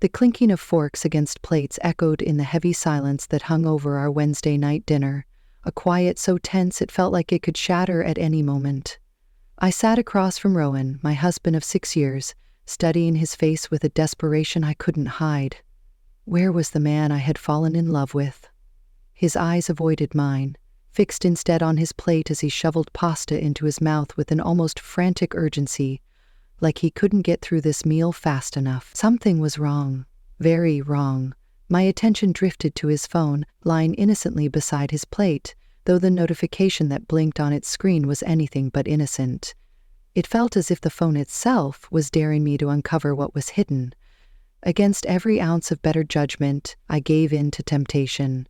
The clinking of forks against plates echoed in the heavy silence that hung over our Wednesday night dinner, a quiet so tense it felt like it could shatter at any moment. I sat across from Rowan, my husband of 6 years, studying his face with a desperation I couldn't hide. Where was the man I had fallen in love with? His eyes avoided mine, fixed instead on his plate as he shoveled pasta into his mouth with an almost frantic urgency, like he couldn't get through this meal fast enough. Something was wrong, very wrong. My attention drifted to his phone, lying innocently beside his plate, though the notification that blinked on its screen was anything but innocent. It felt as if the phone itself was daring me to uncover what was hidden. Against every ounce of better judgment, I gave in to temptation.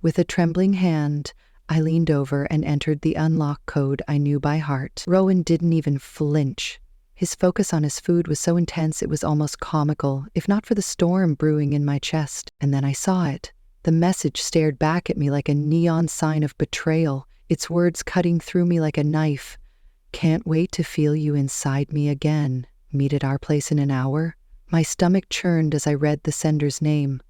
With a trembling hand, I leaned over and entered the unlock code I knew by heart. Rowan didn't even flinch. His focus on his food was so intense it was almost comical, if not for the storm brewing in my chest. And then I saw it. The message stared back at me like a neon sign of betrayal, its words cutting through me like a knife. Can't wait to feel you inside me again. Meet at our place in an hour. My stomach churned as I read the sender's name.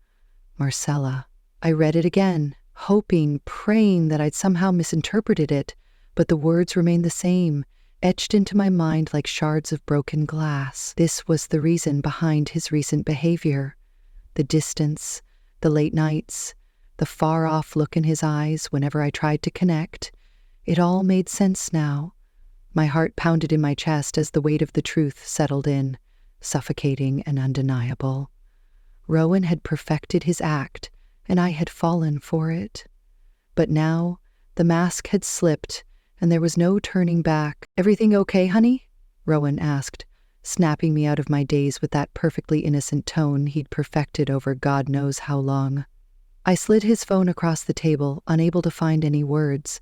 Marcella. I read it again, hoping, praying that I'd somehow misinterpreted it, but the words remained the same, etched into my mind like shards of broken glass. This was the reason behind his recent behavior. The distance, the late nights, the far-off look in his eyes whenever I tried to connect. It all made sense now. My heart pounded in my chest as the weight of the truth settled in, suffocating and undeniable. Rowan had perfected his act, and I had fallen for it. But now, the mask had slipped, and there was no turning back. "Everything okay, honey?" Rowan asked, snapping me out of my daze with that perfectly innocent tone he'd perfected over God knows how long. I slid his phone across the table, unable to find any words.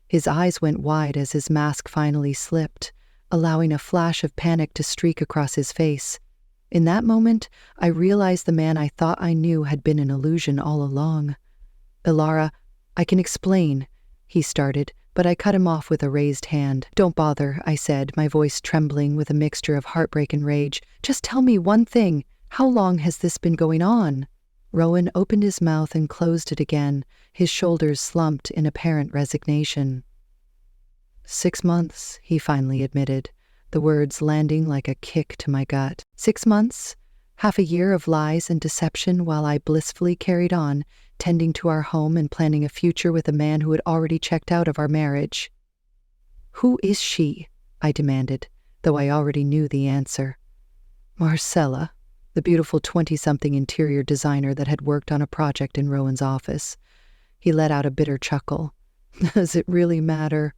His eyes went wide as his mask finally slipped, allowing a flash of panic to streak across his face. In that moment, I realized the man I thought I knew had been an illusion all along. "Ilara, I can explain," he started, but I cut him off with a raised hand. "Don't bother," I said, my voice trembling with a mixture of heartbreak and rage. "Just tell me one thing. How long has this been going on?" Rowan opened his mouth and closed it again, his shoulders slumped in apparent resignation. 6 months, he finally admitted, the words landing like a kick to my gut. 6 months? Half a year of lies and deception while I blissfully carried on, tending to our home and planning a future with a man who had already checked out of our marriage. "Who is she?" I demanded, though I already knew the answer. "Marcella," the beautiful 20-something interior designer that had worked on a project in Rowan's office. He let out a bitter chuckle. "Does it really matter?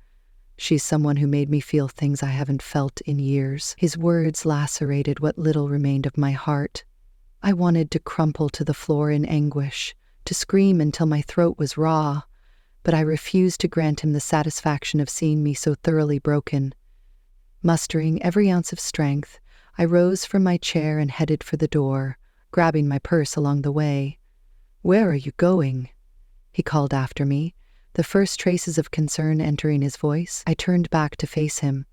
She's someone who made me feel things I haven't felt in years." His words lacerated what little remained of my heart. I wanted to crumple to the floor in anguish, to scream until my throat was raw, but I refused to grant him the satisfaction of seeing me so thoroughly broken. Mustering every ounce of strength, I rose from my chair and headed for the door, grabbing my purse along the way. "Where are you going?" he called after me, the first traces of concern entering his voice. I turned back to face him,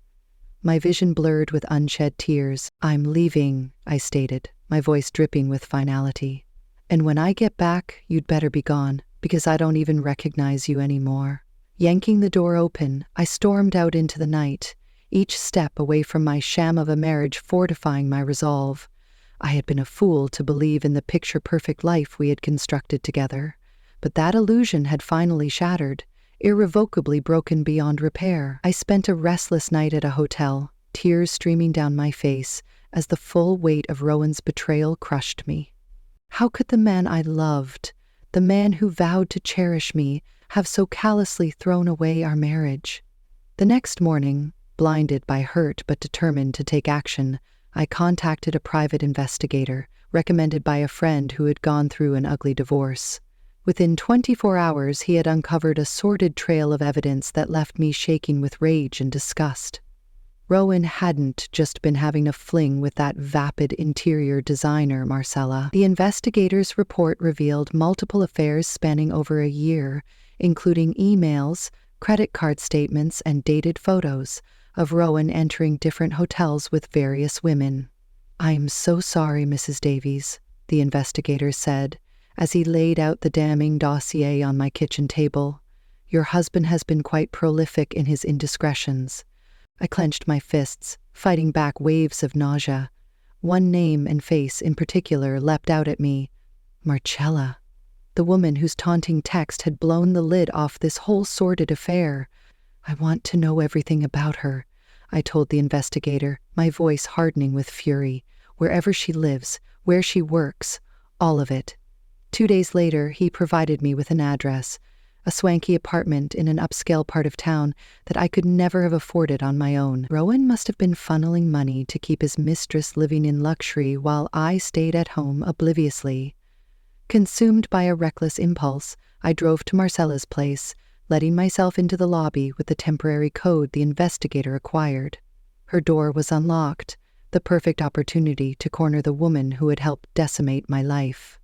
my vision blurred with unshed tears. "I'm leaving," I stated, my voice dripping with finality. "And when I get back, you'd better be gone, because I don't even recognize you anymore." Yanking the door open, I stormed out into the night, each step away from my sham of a marriage fortifying my resolve. I had been a fool to believe in the picture-perfect life we had constructed together, but that illusion had finally shattered, irrevocably broken beyond repair. I spent a restless night at a hotel, tears streaming down my face as the full weight of Rowan's betrayal crushed me. How could the man I loved, the man who vowed to cherish me, have so callously thrown away our marriage? The next morning, blinded by hurt but determined to take action, I contacted a private investigator, recommended by a friend who had gone through an ugly divorce. Within 24 hours, he had uncovered a sordid trail of evidence that left me shaking with rage and disgust. Rowan hadn't just been having a fling with that vapid interior designer, Marcella. The investigator's report revealed multiple affairs spanning over a year, including emails, credit card statements, and dated photos of Rowan entering different hotels with various women. "I'm so sorry, Mrs. Davies," the investigator said, as he laid out the damning dossier on my kitchen table. Your husband has been quite prolific in his indiscretions. I clenched my fists, fighting back waves of nausea. One name and face in particular leapt out at me. Marcella, the woman whose taunting text had blown the lid off this whole sordid affair. I want to know everything about her, I told the investigator, my voice hardening with fury. Wherever she lives, where she works, all of it. 2 days later, he provided me with an address, a swanky apartment in an upscale part of town that I could never have afforded on my own. Rowan must have been funneling money to keep his mistress living in luxury while I stayed at home obliviously. Consumed by a reckless impulse, I drove to Marcella's place, letting myself into the lobby with the temporary code the investigator acquired. Her door was unlocked, the perfect opportunity to corner the woman who had helped decimate my life.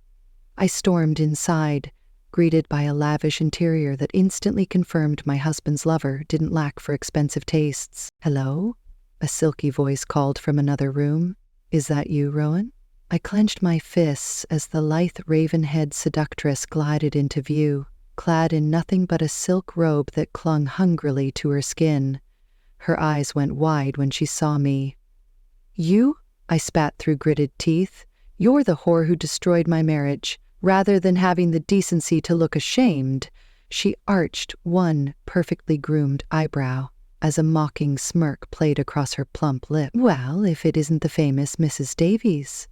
I stormed inside, greeted by a lavish interior that instantly confirmed my husband's lover didn't lack for expensive tastes. "Hello?" a silky voice called from another room. "Is that you, Rowan?" I clenched my fists as the lithe raven-head seductress glided into view, clad in nothing but a silk robe that clung hungrily to her skin. Her eyes went wide when she saw me. "You?" I spat through gritted teeth. "You're the whore who destroyed my marriage. Rather than having the decency to look ashamed," she arched one perfectly groomed eyebrow as a mocking smirk played across her plump lip. "Well, if it isn't the famous Mrs. Davies.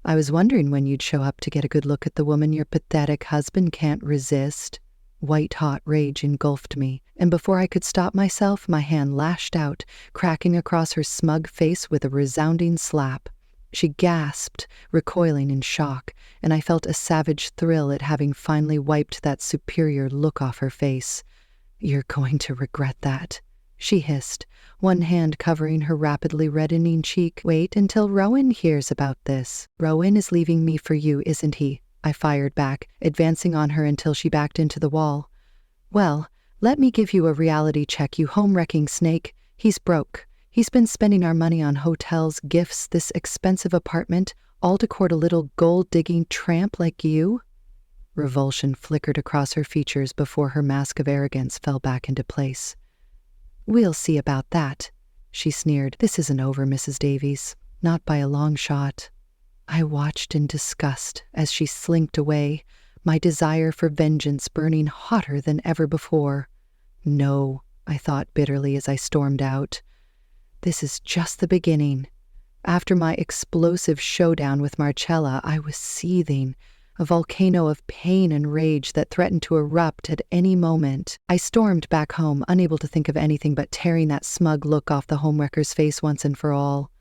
I was wondering when you'd show up to get a good look at the woman your pathetic husband can't resist." White-hot rage engulfed me, and before I could stop myself, my hand lashed out, cracking across her smug face with a resounding slap. She gasped, recoiling in shock, and I felt a savage thrill at having finally wiped that superior look off her face. "You're going to regret that," she hissed, one hand covering her rapidly reddening cheek. "Wait until Rowan hears about this." "Rowan is leaving me for you, isn't he?" I fired back, advancing on her until she backed into the wall. "Well, let me give you a reality check, you home-wrecking snake. He's broke. He's been spending our money on hotels, gifts, this expensive apartment, all to court a little gold-digging tramp like you." Revulsion flickered across her features before her mask of arrogance fell back into place. "We'll see about that," she sneered. "This isn't over, Mrs. Davies. Not by a long shot." I watched in disgust as she slinked away, my desire for vengeance burning hotter than ever before. "No," I thought bitterly as I stormed out. "This is just the beginning." After my explosive showdown with Marcella, I was seething, a volcano of pain and rage that threatened to erupt at any moment. I stormed back home, unable to think of anything but tearing that smug look off the homewrecker's face once and for all.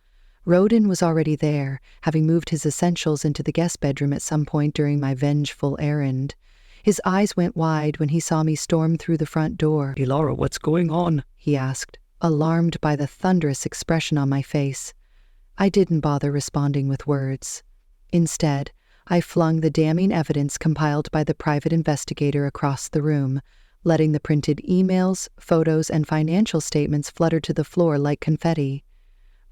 Roden was already there, having moved his essentials into the guest bedroom at some point during my vengeful errand. His eyes went wide when he saw me storm through the front door. "Hey Laura, what's going on?" he asked, alarmed by the thunderous expression on my face. I didn't bother responding with words. Instead, I flung the damning evidence compiled by the private investigator across the room, letting the printed emails, photos, and financial statements flutter to the floor like confetti.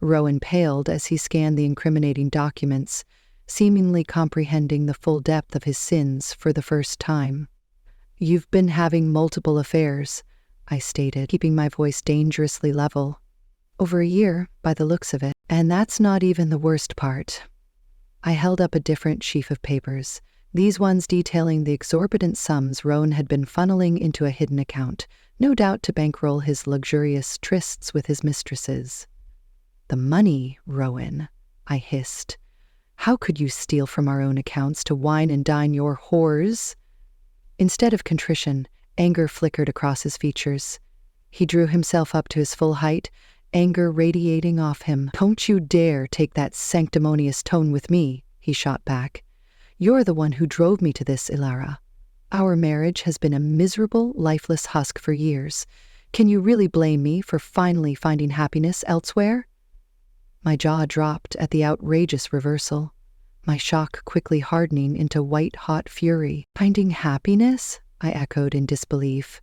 Rowan paled as he scanned the incriminating documents, seemingly comprehending the full depth of his sins for the first time. "You've been having multiple affairs," I stated, keeping my voice dangerously level. "Over a year, by the looks of it. And that's not even the worst part." I held up a different sheaf of papers, these ones detailing the exorbitant sums Rowan had been funneling into a hidden account, no doubt to bankroll his luxurious trysts with his mistresses. "The money, Rowan," I hissed. "How could you steal from our own accounts to wine and dine your whores?" Instead of contrition, anger flickered across his features. He drew himself up to his full height, anger radiating off him. "Don't you dare take that sanctimonious tone with me," he shot back. "You're the one who drove me to this, Ilara. Our marriage has been a miserable, lifeless husk for years. Can you really blame me for finally finding happiness elsewhere?" My jaw dropped at the outrageous reversal, my shock quickly hardening into white-hot fury. "Finding happiness?" I echoed in disbelief.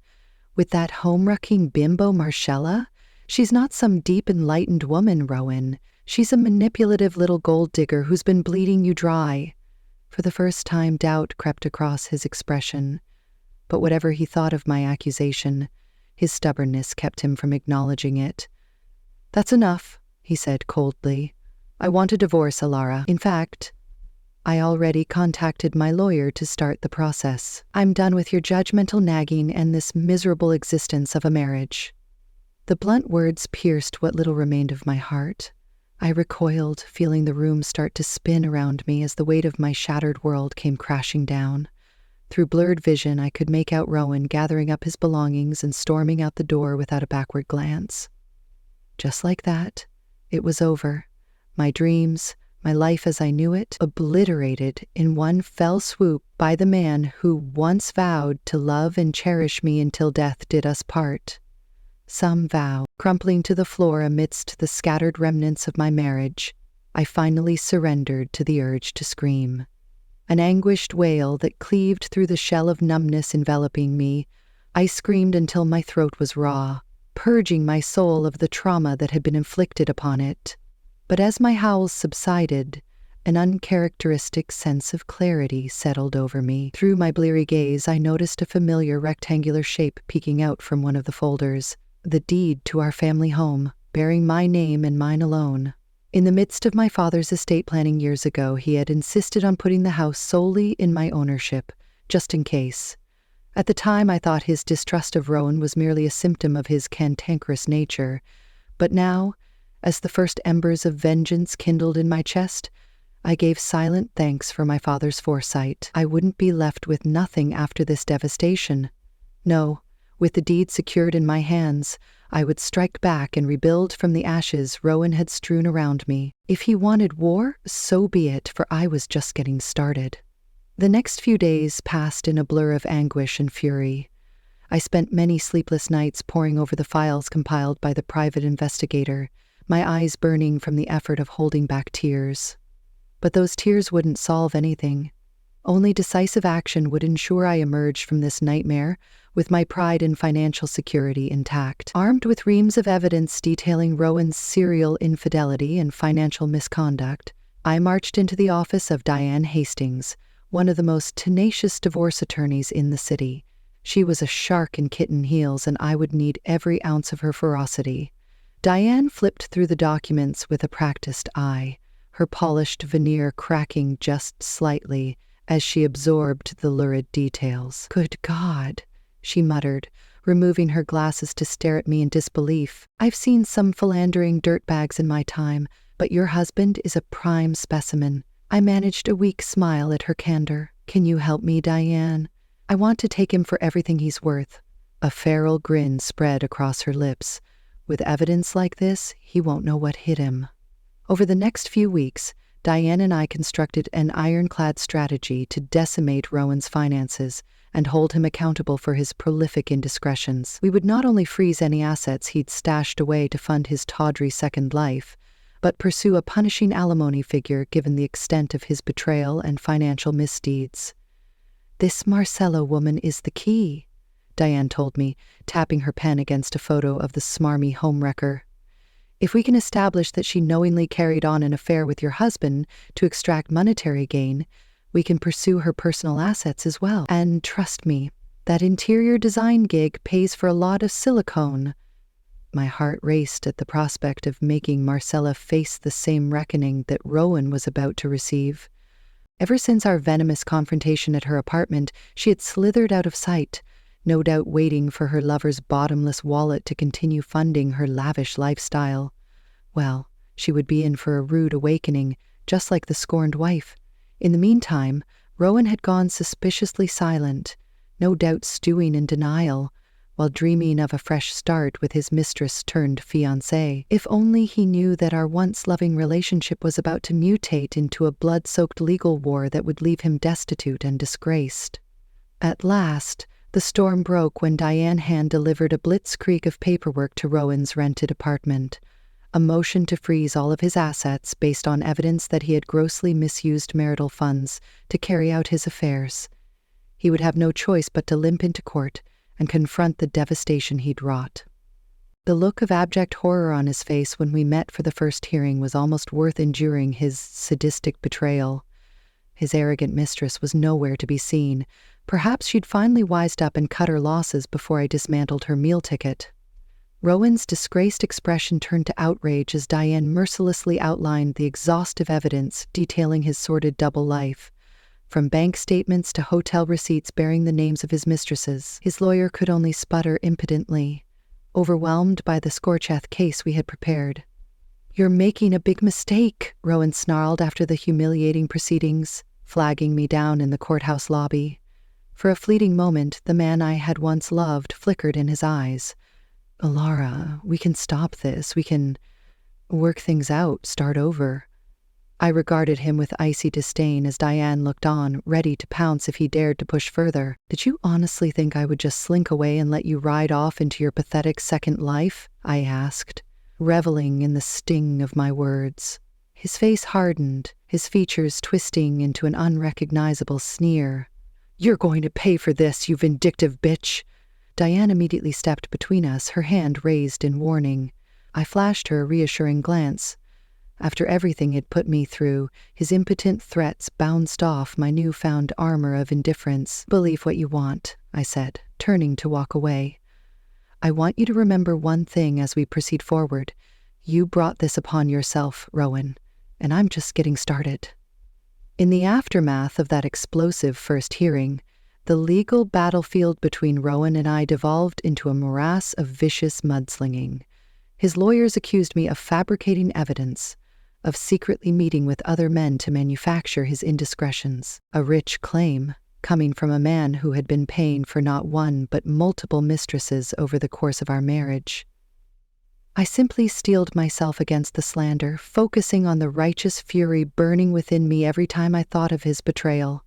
"With that home-wrecking bimbo Marcella? She's not some deep, enlightened woman, Rowan. She's a manipulative little gold digger who's been bleeding you dry." For the first time, doubt crept across his expression. But whatever he thought of my accusation, his stubbornness kept him from acknowledging it. "That's enough," he said coldly. "I want a divorce, Alara. In fact, I already contacted my lawyer to start the process. I'm done with your judgmental nagging and this miserable existence of a marriage." The blunt words pierced what little remained of my heart. I recoiled, feeling the room start to spin around me as the weight of my shattered world came crashing down. Through blurred vision, I could make out Rowan gathering up his belongings and storming out the door without a backward glance. Just like that, it was over. My dreams, my life as I knew it, obliterated in one fell swoop by the man who once vowed to love and cherish me until death did us part. Some vow. Crumpling to the floor amidst the scattered remnants of my marriage, I finally surrendered to the urge to scream. An anguished wail that cleaved through the shell of numbness enveloping me, I screamed until my throat was raw, purging my soul of the trauma that had been inflicted upon it. But as my howls subsided, an uncharacteristic sense of clarity settled over me. Through my bleary gaze, I noticed a familiar rectangular shape peeking out from one of the folders. The deed to our family home, bearing my name and mine alone. In the midst of my father's estate planning years ago, he had insisted on putting the house solely in my ownership, just in case. At the time, I thought his distrust of Rowan was merely a symptom of his cantankerous nature. But now, as the first embers of vengeance kindled in my chest, I gave silent thanks for my father's foresight. I wouldn't be left with nothing after this devastation. No. With the deed secured in my hands, I would strike back and rebuild from the ashes Rowan had strewn around me. If he wanted war, so be it, for I was just getting started. The next few days passed in a blur of anguish and fury. I spent many sleepless nights poring over the files compiled by the private investigator, my eyes burning from the effort of holding back tears. But those tears wouldn't solve anything. Only decisive action would ensure I emerged from this nightmare with my pride and financial security intact. Armed with reams of evidence detailing Rowan's serial infidelity and financial misconduct, I marched into the office of Diane Hastings, one of the most tenacious divorce attorneys in the city. She was a shark in kitten heels, and I would need every ounce of her ferocity. Diane flipped through the documents with a practiced eye, her polished veneer cracking just slightly as she absorbed the lurid details. "Good God," she muttered, removing her glasses to stare at me in disbelief. "I've seen some philandering dirtbags in my time, but your husband is a prime specimen." I managed a weak smile at her candor. "Can you help me, Diane? I want to take him for everything he's worth." A feral grin spread across her lips. "With evidence like this, he won't know what hit him." Over the next few weeks, Diane and I constructed an ironclad strategy to decimate Rowan's finances and hold him accountable for his prolific indiscretions. We would not only freeze any assets he'd stashed away to fund his tawdry second life, but pursue a punishing alimony figure given the extent of his betrayal and financial misdeeds. "This Marcella woman is the key," Diane told me, tapping her pen against a photo of the smarmy homewrecker. "If we can establish that she knowingly carried on an affair with your husband to extract monetary gain, we can pursue her personal assets as well. And trust me, that interior design gig pays for a lot of silicone." My heart raced at the prospect of making Marcella face the same reckoning that Rowan was about to receive. Ever since our venomous confrontation at her apartment, she had slithered out of sight, no doubt waiting for her lover's bottomless wallet to continue funding her lavish lifestyle. Well, she would be in for a rude awakening, just like the scorned wife. In the meantime, Rowan had gone suspiciously silent, no doubt stewing in denial, while dreaming of a fresh start with his mistress-turned-fiancé. If only he knew that our once-loving relationship was about to mutate into a blood-soaked legal war that would leave him destitute and disgraced. At last, the storm broke when Diane hand-delivered a blitzkrieg of paperwork to Rowan's rented apartment, a motion to freeze all of his assets based on evidence that he had grossly misused marital funds to carry out his affairs. He would have no choice but to limp into court and confront the devastation he'd wrought. The look of abject horror on his face when we met for the first hearing was almost worth enduring his sadistic betrayal. His arrogant mistress was nowhere to be seen. Perhaps she'd finally wised up and cut her losses before I dismantled her meal ticket. Rowan's disgraced expression turned to outrage as Diane mercilessly outlined the exhaustive evidence detailing his sordid double life. From bank statements to hotel receipts bearing the names of his mistresses, his lawyer could only sputter impotently, overwhelmed by the Scorcheth case we had prepared. "You're making a big mistake," Rowan snarled after the humiliating proceedings, flagging me down in the courthouse lobby. For a fleeting moment, the man I had once loved flickered in his eyes. "Alara, we can stop this. We can work things out, start over." I regarded him with icy disdain as Diane looked on, ready to pounce if he dared to push further. "Did you honestly think I would just slink away and let you ride off into your pathetic second life?" I asked, reveling in the sting of my words. His face hardened, his features twisting into an unrecognizable sneer. "You're going to pay for this, you vindictive bitch!" Diane immediately stepped between us, her hand raised in warning. I flashed her a reassuring glance. After everything he'd put me through, his impotent threats bounced off my newfound armor of indifference. "Believe what you want," I said, turning to walk away. "I want you to remember one thing as we proceed forward. You brought this upon yourself, Rowan, and I'm just getting started." In the aftermath of that explosive first hearing, the legal battlefield between Rowan and I devolved into a morass of vicious mudslinging. His lawyers accused me of fabricating evidence, of secretly meeting with other men to manufacture his indiscretions. A rich claim, coming from a man who had been paying for not one but multiple mistresses over the course of our marriage. I simply steeled myself against the slander, focusing on the righteous fury burning within me every time I thought of his betrayal.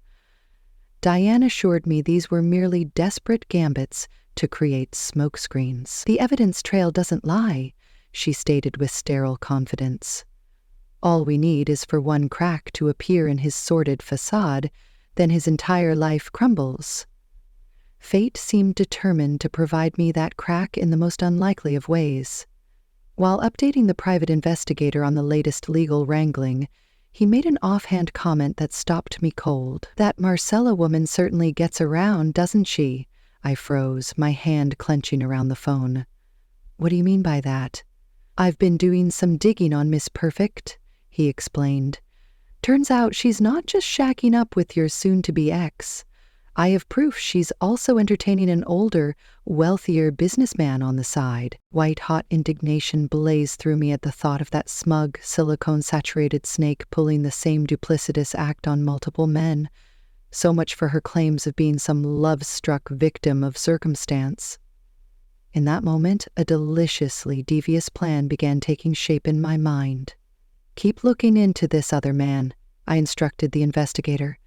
Diane assured me these were merely desperate gambits to create smokescreens. "The evidence trail doesn't lie," she stated with sterile confidence. "All we need is for one crack to appear in his sordid facade, then his entire life crumbles." Fate seemed determined to provide me that crack in the most unlikely of ways. While updating the private investigator on the latest legal wrangling, he made an offhand comment that stopped me cold. "That Marcella woman certainly gets around, doesn't she?" I froze, my hand clenching around the phone. "What do you mean by that?" "I've been doing some digging on Miss Perfect," he explained. "Turns out she's not just shacking up with your soon-to-be ex. I have proof she's also entertaining an older, wealthier businessman on the side." White-hot indignation blazed through me at the thought of that smug, silicone-saturated snake pulling the same duplicitous act on multiple men. So much for her claims of being some love-struck victim of circumstance. In that moment, a deliciously devious plan began taking shape in my mind. "Keep looking into this other man," I instructed the investigator.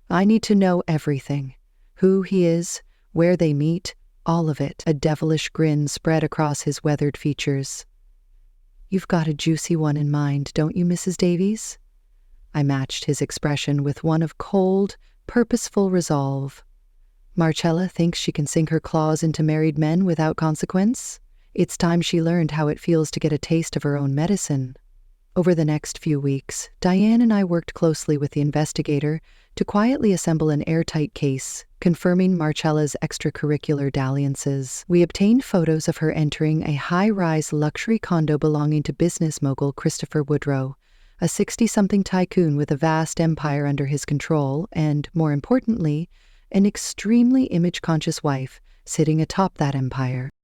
"I need to know everything. Who he is, where they meet, all of it." A devilish grin spread across his weathered features. "You've got a juicy one in mind, don't you, Mrs. Davies?" I matched his expression with one of cold, purposeful resolve. "Marcella thinks she can sink her claws into married men without consequence? It's time she learned how it feels to get a taste of her own medicine." Over the next few weeks, Diane and I worked closely with the investigator to quietly assemble an airtight case, confirming Marcella's extracurricular dalliances. We obtained photos of her entering a high-rise luxury condo belonging to business mogul Christopher Woodrow, a 60-something tycoon with a vast empire under his control and, more importantly, an extremely image-conscious wife sitting atop that empire.